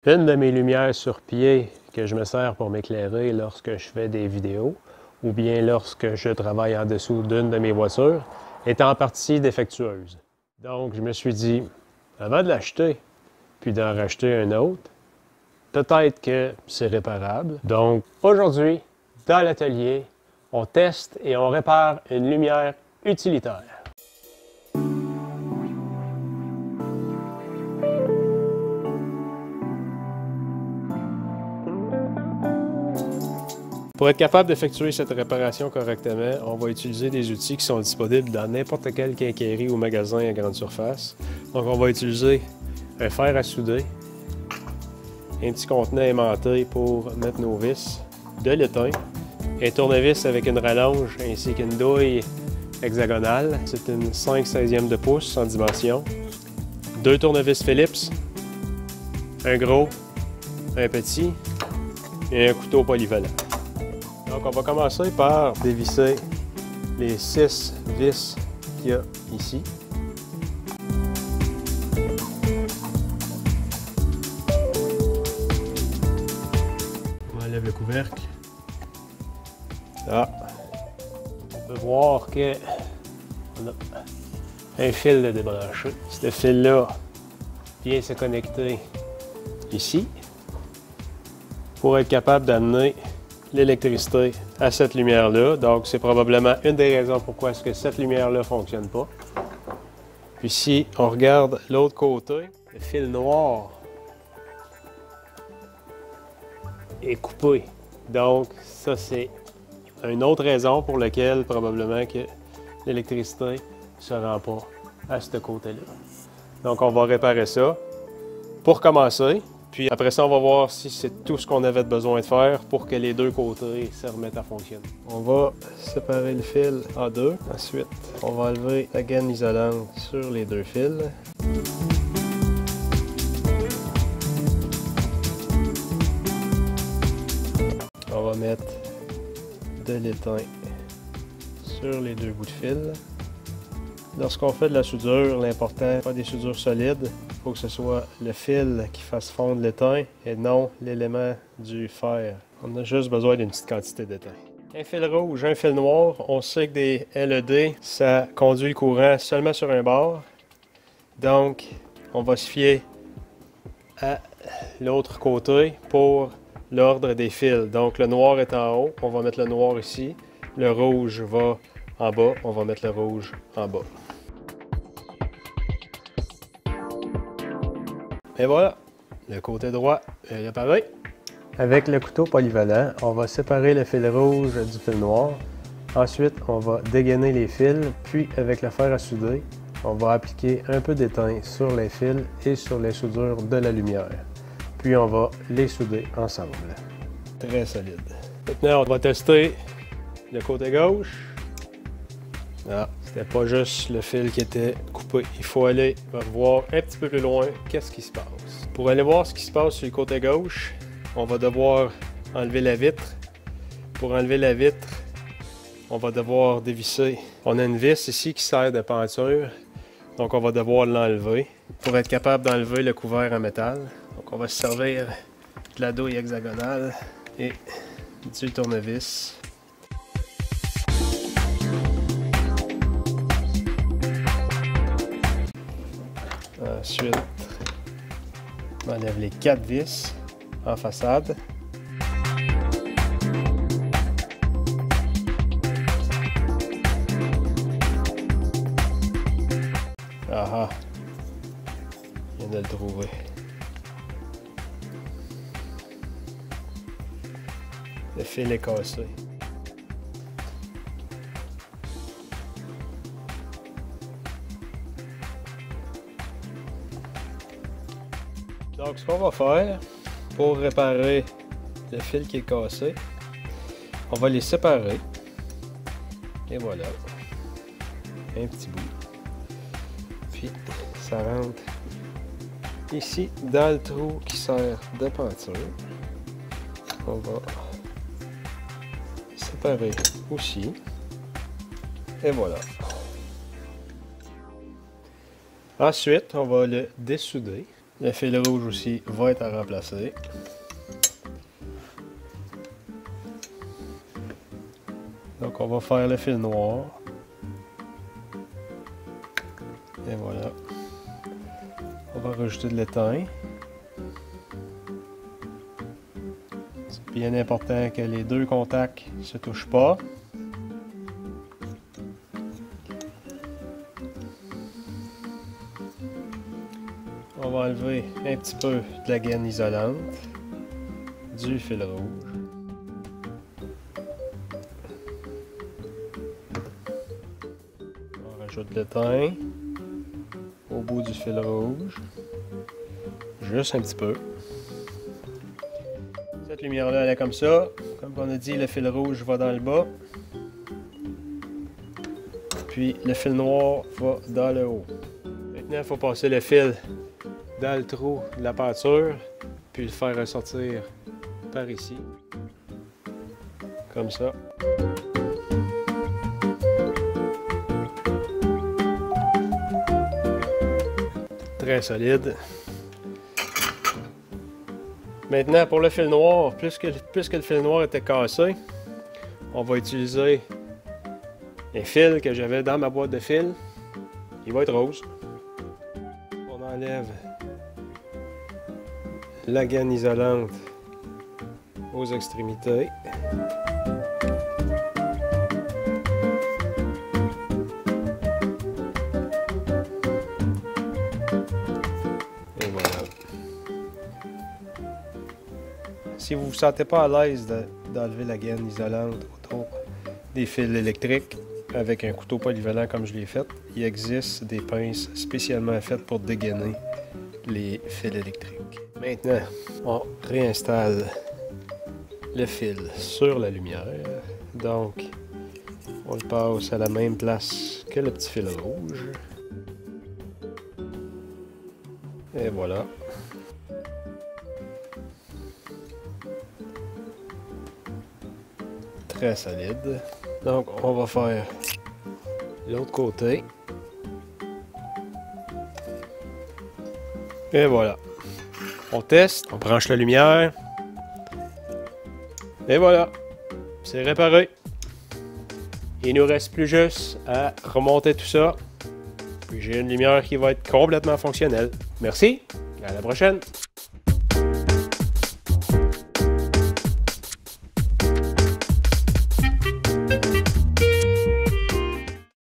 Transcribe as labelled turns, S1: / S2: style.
S1: Une de mes lumières sur pied que je me sers pour m'éclairer lorsque je fais des vidéos ou bien lorsque je travaille en dessous d'une de mes voitures est en partie défectueuse. Donc je me suis dit, avant de l'acheter puis d'en racheter un autre, peut-être que c'est réparable. Donc aujourd'hui, dans l'atelier, on teste et on répare une lumière utilitaire. Pour être capable d'effectuer cette réparation correctement, on va utiliser des outils qui sont disponibles dans n'importe quelle quincaillerie ou magasin à grande surface. Donc on va utiliser un fer à souder, un petit contenant aimanté pour mettre nos vis, de l'étain, un tournevis avec une rallonge ainsi qu'une douille hexagonale. C'est une 5/16e de pouce en dimension, deux tournevis Phillips, un gros, un petit et un couteau polyvalent. Donc on va commencer par dévisser les 6 vis qu'il y a ici. On enlève le couvercle. Là, on peut voir qu'on a un fil de débranché. Ce fil-là vient se connecter ici pour être capable d'amener l'électricité à cette lumière-là. Donc, c'est probablement une des raisons pourquoi est-ce que cette lumière-là ne fonctionne pas. Puis si on regarde l'autre côté, le fil noir est coupé. Donc, ça, c'est une autre raison pour laquelle probablement que l'électricité ne se rend pas à ce côté-là. Donc, on va réparer ça pour commencer. Puis après ça, on va voir si c'est tout ce qu'on avait besoin de faire pour que les deux côtés se remettent à fonctionner. On va séparer le fil en deux. Ensuite, on va enlever la gaine isolante sur les deux fils. On va mettre de l'étain sur les deux bouts de fil. Lorsqu'on fait de la soudure, l'important, pas des soudures solides. Il faut que ce soit le fil qui fasse fondre l'étain et non l'élément du fer. On a juste besoin d'une petite quantité d'étain. Un fil rouge, un fil noir. On sait que des LED, ça conduit le courant seulement sur un bord. Donc, on va se fier à l'autre côté pour l'ordre des fils. Donc, le noir est en haut. On va mettre le noir ici. Le rouge va en bas. On va mettre le rouge en bas. Et voilà, le côté droit est réparé. Avec le couteau polyvalent, on va séparer le fil rouge du fil noir. Ensuite, on va dégainer les fils, puis avec le fer à souder, on va appliquer un peu d'étain sur les fils et sur les soudures de la lumière. Puis on va les souder ensemble. Très solide. Maintenant, on va tester le côté gauche. Ah, c'était pas juste le fil qui était coupé. Il faut aller voir un petit peu plus loin qu'est-ce qui se passe. Pour aller voir ce qui se passe sur le côté gauche, on va devoir enlever la vitre. Pour enlever la vitre, on va devoir dévisser. On a une vis ici qui sert de peinture, donc on va devoir l'enlever pour être capable d'enlever le couvert en métal. Donc on va se servir de la douille hexagonale et du tournevis. Ensuite, on enlève les 4 vis en façade. Ah, je viens de le trouver. Le fil est cassé. Donc, ce qu'on va faire pour réparer le fil qui est cassé, on va les séparer. Et voilà. Un petit bout. Puis, ça rentre ici dans le trou qui sert de peinture. On va séparer aussi. Et voilà. Ensuite, on va le dessouder. Le fil rouge aussi va être à remplacer. Donc on va faire le fil noir. Et voilà. On va rajouter de l'étain. C'est bien important que les deux contacts ne se touchent pas. On va enlever un petit peu de la gaine isolante du fil rouge. On rajoute de l'étain au bout du fil rouge. Juste un petit peu. Cette lumière-là, elle est comme ça. Comme on a dit, le fil rouge va dans le bas. Puis le fil noir va dans le haut. Maintenant, il faut passer le fil dans le trou de la peinture, puis le faire ressortir par ici. Comme ça. Très solide. Maintenant, pour le fil noir, puisque le fil noir était cassé, on va utiliser un fil que j'avais dans ma boîte de fil. Il va être rose. On enlève la gaine isolante aux extrémités. Et voilà. Si vous ne vous sentez pas à l'aise d'enlever la gaine isolante autour des fils électriques avec un couteau polyvalent comme je l'ai fait, il existe des pinces spécialement faites pour dégainer les fils électriques. Maintenant, on réinstalle le fil sur la lumière. Donc, on le passe à la même place que le petit fil rouge. Et voilà. Très solide. Donc, on va faire l'autre côté. Et voilà. On teste, on branche la lumière. Et voilà. C'est réparé. Il nous reste plus juste à remonter tout ça. Puis j'ai une lumière qui va être complètement fonctionnelle. Merci. À la prochaine.